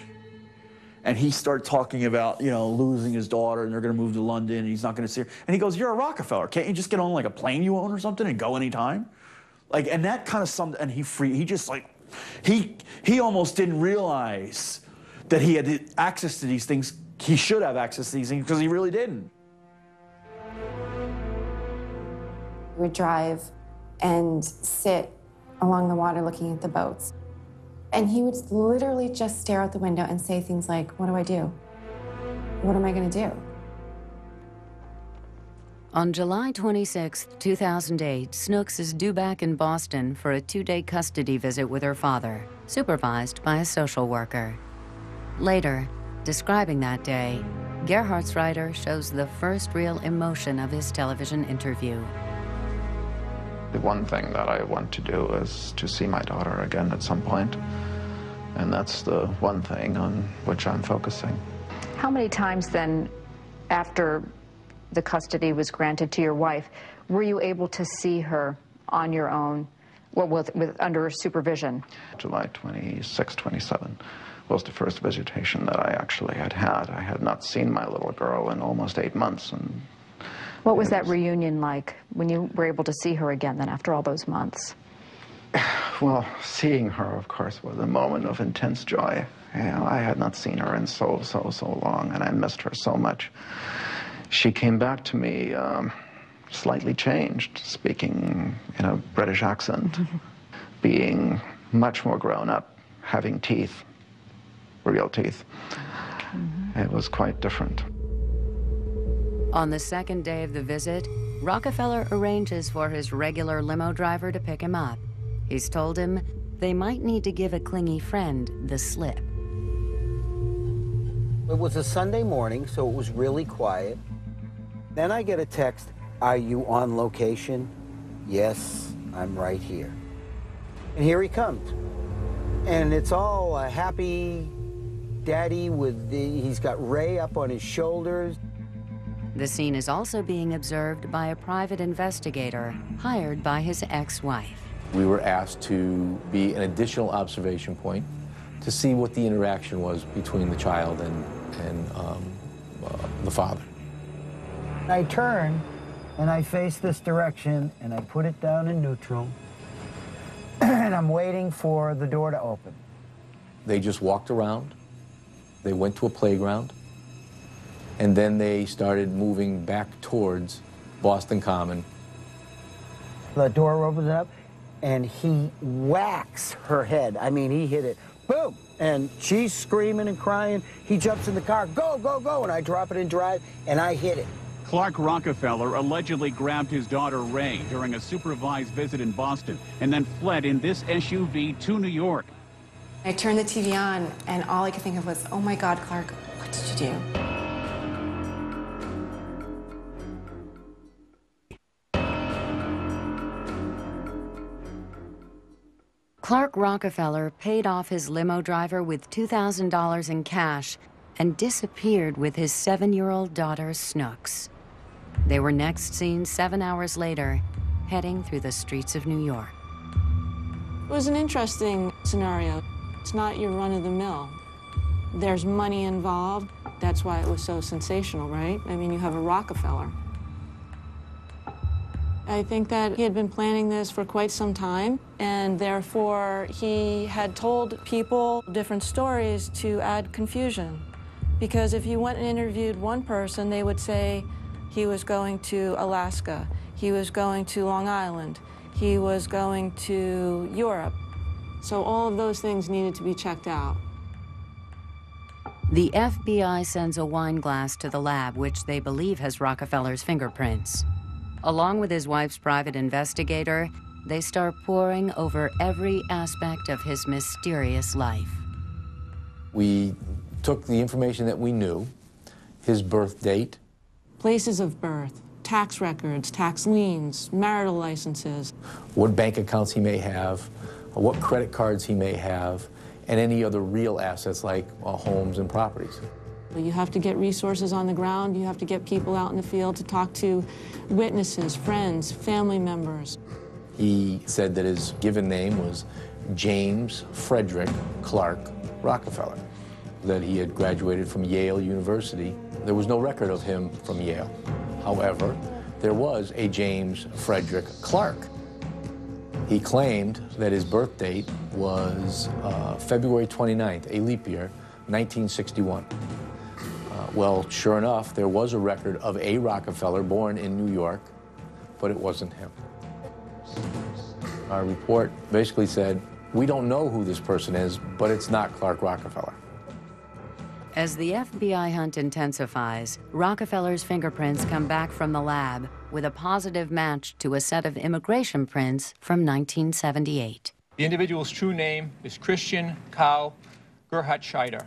And he started talking about, you know, losing his daughter, and they're going to move to London, and he's not going to see her. And he goes, you're a Rockefeller. Can't you just get on like a plane you own or something and go anytime? Like, and that kind of summed, and he just like, he almost didn't realize that he had access to these things. He should have access to these things because he really didn't. We would drive and sit along the water looking at the boats. And he would literally just stare out the window and say things like, what do I do? What am I going to do? On July 26, 2008, Snooks is due back in Boston for a 2-day custody visit with her father, supervised by a social worker. Later, describing that day, Gerhartsreiter shows the first real emotion of his television interview. The one thing that I want to do is to see my daughter again at some point. And that's the one thing on which I'm focusing. How many times then, after the custody was granted to your wife, were you able to see her on your own, well, under supervision? July 26, 27 was the first visitation that I actually had had. I had not seen my little girl in almost 8 months. And what was that reunion like when you were able to see her again then after all those months? Well, seeing her, of course, was a moment of intense joy. You know, I had not seen her in so long, and I missed her so much. She came back to me slightly changed, speaking in a British accent, being much more grown up, having teeth, real teeth. It was quite different. On the second day of the visit, Rockefeller arranges for his regular limo driver to pick him up. He's told him they might need to give a clingy friend the slip. It was a Sunday morning, so it was really quiet. Then I get a text, "Are you on location?" "Yes, I'm right here." And here he comes. And it's all a happy daddy with he's got Ray up on his shoulders. The scene is also being observed by a private investigator hired by his ex-wife. We were asked to be an additional observation point to see what the interaction was between the child and the father. I turn and I face this direction and I put it down in neutral and I'm waiting for the door to open. They just walked around, they went to a playground, and then they started moving back towards Boston Common. The door opens up and he whacks her head. I mean, he hit it, boom! And she's screaming and crying. He jumps in the car, go, go, go, and I drop it in drive and I hit it. Clark Rockefeller allegedly grabbed his daughter Ray during a supervised visit in Boston and then fled in this SUV to New York. I turned the TV on and all I could think of was, oh my God, Clark, what did you do? Clark Rockefeller paid off his limo driver with $2,000 in cash and disappeared with his 7-year-old daughter, Snooks. They were next seen 7 hours later, heading through the streets of New York. It was an interesting scenario. It's not your run-of-the-mill. There's money involved. That's why it was so sensational, right? I mean, you have a Rockefeller. I think that he had been planning this for quite some time, and therefore he had told people different stories to add confusion. Because if you went and interviewed one person, they would say he was going to Alaska, he was going to Long Island, he was going to Europe. So all of those things needed to be checked out. The FBI sends a wine glass to the lab, which they believe has Rockefeller's fingerprints. Along with his wife's private investigator, they start poring over every aspect of his mysterious life. We took the information that we knew, his birth date, Places of birth, tax records, tax liens, marital licenses. What bank accounts he may have, what credit cards he may have, and any other real assets like homes and properties. You have to get resources on the ground. You have to get people out in the field to talk to witnesses, friends, family members. He said that his given name was James Frederick Clark Rockefeller, that he had graduated from Yale University. There was no record of him from Yale. However, there was a James Frederick Clark. He claimed that his birth date was February 29th, a leap year, 1961. Well, sure enough, there was a record of a Rockefeller born in New York, but it wasn't him. Our report basically said, we don't know who this person is, but it's not Clark Rockefeller. As the FBI hunt intensifies, Rockefeller's fingerprints come back from the lab with a positive match to a set of immigration prints from 1978. The individual's true name is Christian Gerhartsreiter.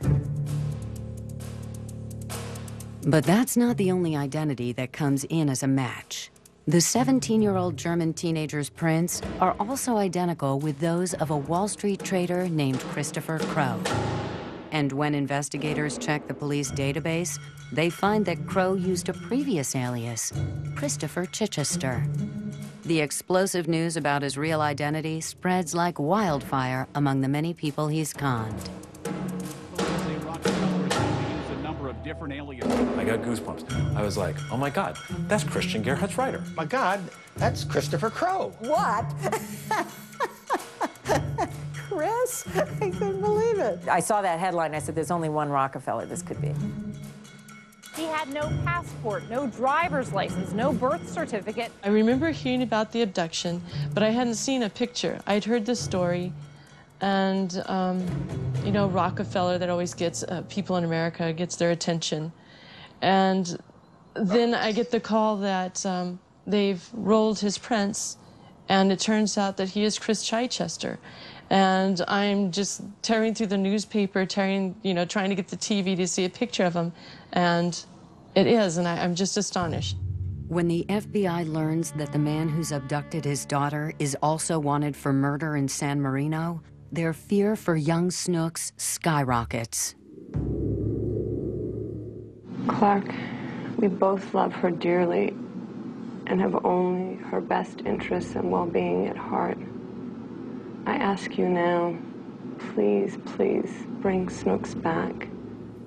But that's not the only identity that comes in as a match. The 17-year-old German teenager's prints are also identical with those of a Wall Street trader named Christopher Crow. And when investigators check the police database, they find that Crow used a previous alias, Christopher Chichester. The explosive news about his real identity spreads like wildfire among the many people he's conned. I got goosebumps. I was like, oh my God, that's Christian Gerhartsreiter. My God, that's Christopher Crow. What? Chris, I couldn't believe it. I saw that headline. I said, there's only one Rockefeller this could be. He had no passport, no driver's license, no birth certificate. I remember hearing about the abduction, but I hadn't seen a picture. I'd heard the story, and you know, Rockefeller, that always gets people in America, gets their attention. And then I get the call that they've rolled his prints, and it turns out that he is Chris Chichester. And I'm just tearing through the newspaper, trying to get the TV to see a picture of him. And it is, and I'm just astonished. When the FBI learns that the man who's abducted his daughter is also wanted for murder in San Marino, their fear for young Snooks skyrockets. Clark, we both love her dearly and have only her best interests and well-being at heart. I ask you now, please, please bring Snooks back.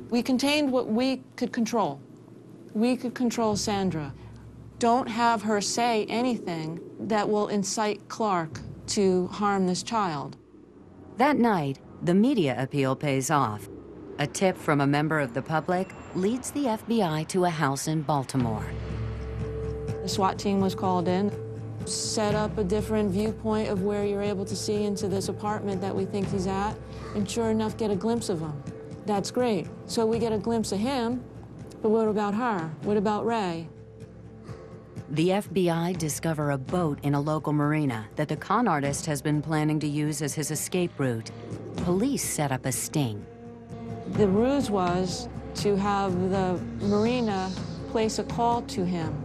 We contained what we could control. We could control Sandra. Don't have her say anything that will incite Clark to harm this child. That night, the media appeal pays off. A tip from a member of the public leads the FBI to a house in Baltimore. The SWAT team was called in, set up a different viewpoint of where you're able to see into this apartment that we think he's at, and sure enough, get a glimpse of him. That's great. So we get a glimpse of him, but what about her? What about Ray? The FBI discover a boat in a local marina that the con artist has been planning to use as his escape route. Police set up a sting. The ruse was to have the marina place a call to him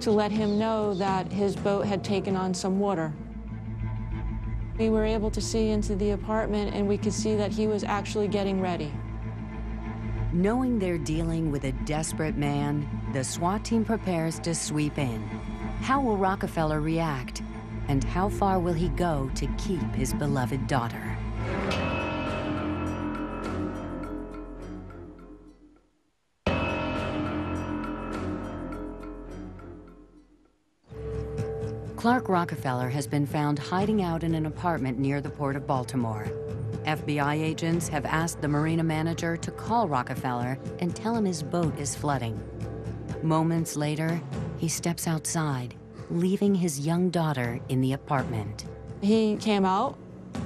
to let him know that his boat had taken on some water. We were able to see into the apartment, and we could see that he was actually getting ready. Knowing they're dealing with a desperate man, the SWAT team prepares to sweep in. How will Rockefeller react? And how far will he go to keep his beloved daughter? Clark Rockefeller has been found hiding out in an apartment near the Port of Baltimore. FBI agents have asked the marina manager to call Rockefeller and tell him his boat is flooding. Moments later, he steps outside, leaving his young daughter in the apartment. He came out,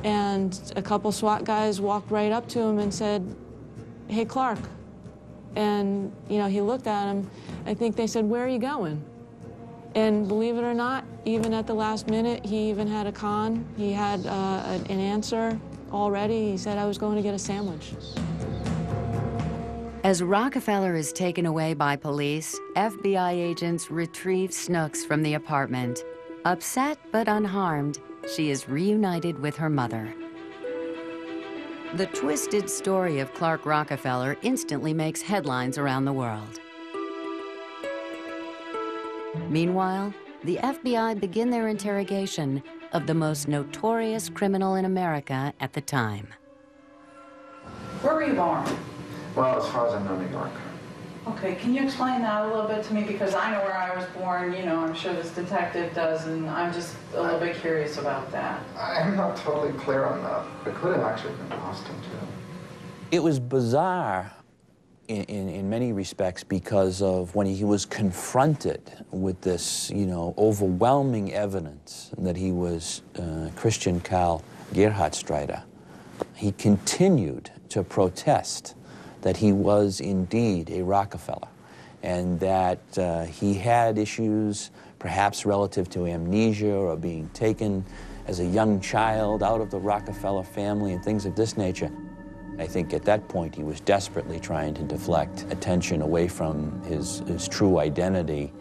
and a couple SWAT guys walked right up to him and said, "Hey, Clark." And, he looked at him. I think they said, "Where are you going?" And believe it or not, even at the last minute, he even had a con. He had an answer already. He said, "I was going to get a sandwich." As Rockefeller is taken away by police, FBI agents retrieve Snooks from the apartment. Upset but unharmed, she is reunited with her mother. The twisted story of Clark Rockefeller instantly makes headlines around the world. Meanwhile, the FBI begin their interrogation of the most notorious criminal in America at the time. Where were you born? Well, as far as I know, New York. Okay, can you explain that a little bit to me? Because I know where I was born, I'm sure this detective does, and I'm just a little bit curious about that. I'm not totally clear on that. It could have actually been Boston, too. It was bizarre in many respects because of when he was confronted with this, overwhelming evidence that he was Christian Karl Gerhartsreiter. He continued to protest that he was indeed a Rockefeller and that he had issues perhaps relative to amnesia or being taken as a young child out of the Rockefeller family and things of this nature. I think at that point he was desperately trying to deflect attention away from his true identity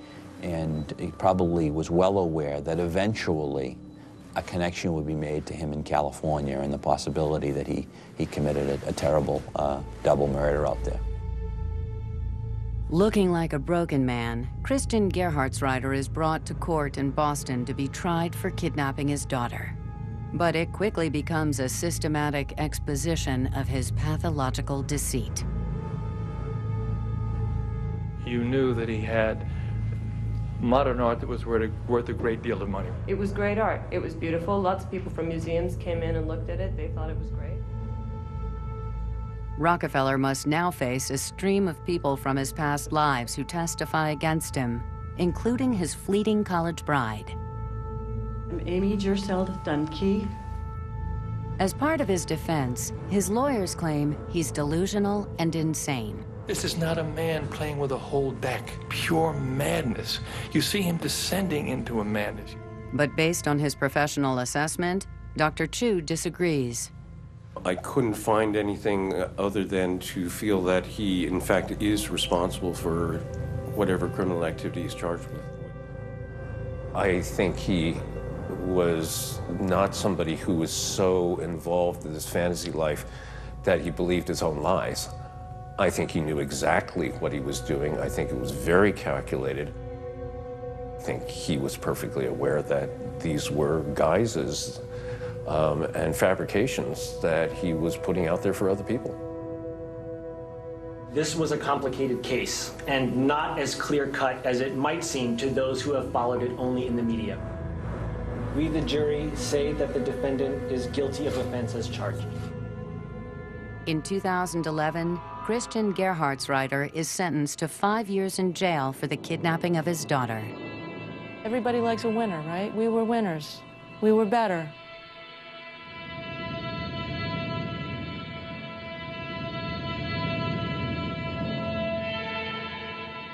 And he probably was well aware that eventually a connection would be made to him in California and the possibility that he committed a terrible double murder out there. Looking like a broken man, Christian Gerhartsreiter is brought to court in Boston to be tried for kidnapping his daughter. But it quickly becomes a systematic exposition of his pathological deceit. You knew that he had modern art that was worth a great deal of money. It was great art. It was beautiful. Lots of people from museums came in and looked at it. They thought it was great. Rockefeller must now face a stream of people from his past lives who testify against him, including his fleeting college bride. I'm Amy Gerseld Dunkey. As part of his defense, his lawyers claim he's delusional and insane. This is not a man playing with a whole deck. Pure madness. You see him descending into a madness. But based on his professional assessment, Dr. Chu disagrees. I couldn't find anything other than to feel that he, in fact, is responsible for whatever criminal activity he's charged with. I think he was not somebody who was so involved in this fantasy life that he believed his own lies. I think he knew exactly what he was doing. I think it was very calculated. I think he was perfectly aware that these were guises and fabrications that he was putting out there for other people. This was a complicated case and not as clear-cut as it might seem to those who have followed it only in the media. We, the jury, say that the defendant is guilty of offense as charged. In 2011, Christian Gerhartsreiter is sentenced to 5 years in jail for the kidnapping of his daughter. Everybody likes a winner, right? We were winners. We were better.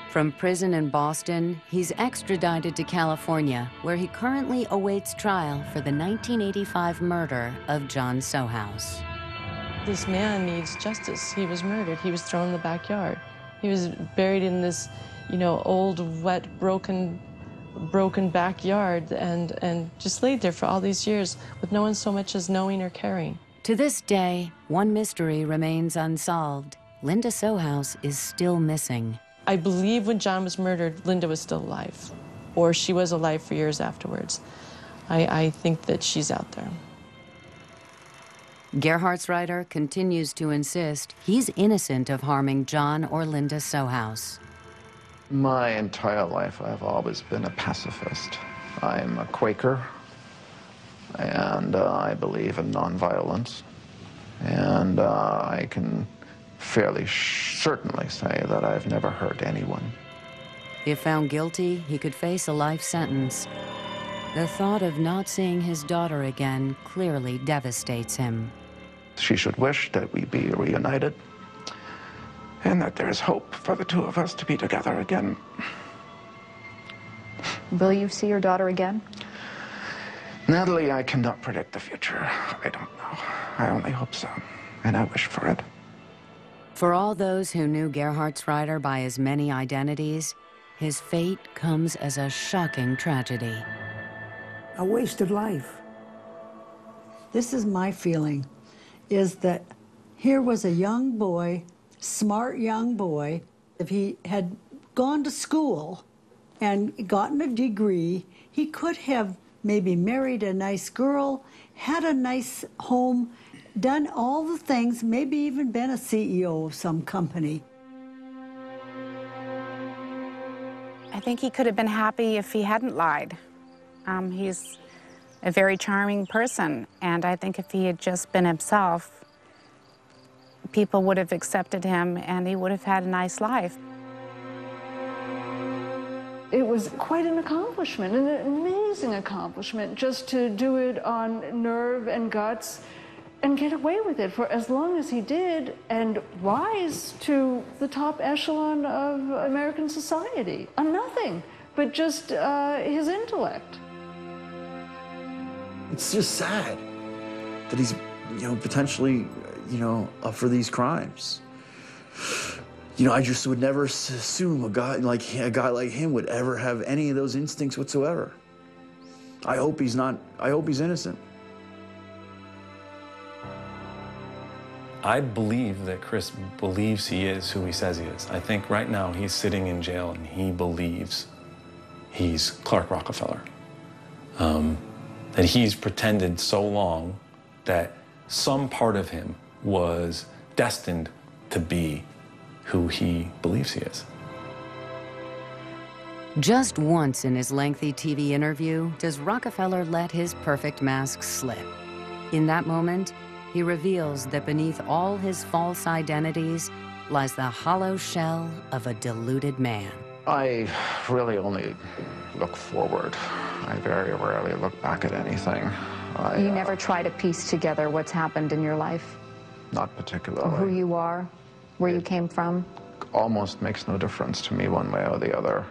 From prison in Boston, he's extradited to California, where he currently awaits trial for the 1985 murder of John Sohouse. This man needs justice. He was murdered. He was thrown in the backyard. He was buried in this, old, wet, broken backyard and just laid there for all these years with no one so much as knowing or caring. To this day, one mystery remains unsolved. Linda Sohouse is still missing. I believe when John was murdered, Linda was still alive, or she was alive for years afterwards. I think that she's out there. Gerhartsreiter continues to insist he's innocent of harming John or Linda Sohouse. My entire life, I've always been a pacifist. I'm a Quaker, and I believe in nonviolence. And I can fairly certainly say that I've never hurt anyone. If found guilty, he could face a life sentence. The thought of not seeing his daughter again clearly devastates him. She should wish that we be reunited, and that there is hope for the two of us to be together again. Will you see your daughter again? Natalie, I cannot predict the future. I don't know. I only hope so, and I wish for it. For all those who knew Gerhartsreiter by his many identities, his fate comes as a shocking tragedy. A wasted life. This is my feeling, is that here was a young boy, smart young boy. If he had gone to school and gotten a degree, he could have maybe married a nice girl, had a nice home, done all the things, maybe even been a CEO of some company. I think he could have been happy if he hadn't lied. He's a very charming person, and I think if he had just been himself, people would have accepted him and he would have had a nice life. It was quite an accomplishment, an amazing accomplishment, just to do it on nerve and guts and get away with it for as long as he did and rise to the top echelon of American society on nothing but just his intellect. It's just sad that he's, potentially, up for these crimes. You know, I just would never assume a guy like him would ever have any of those instincts whatsoever. I hope he's not. I hope he's innocent. I believe that Chris believes he is who he says he is. I think right now he's sitting in jail and he believes he's Clark Rockefeller. That he's pretended so long that some part of him was destined to be who he believes he is. Just once in his lengthy TV interview does Rockefeller let his perfect mask slip. In that moment, he reveals that beneath all his false identities lies the hollow shell of a deluded man. I really only look forward. I very rarely look back at anything. You never try to piece together what's happened in your life? Not particularly. Who you are, where you came from? Almost makes no difference to me one way or the other.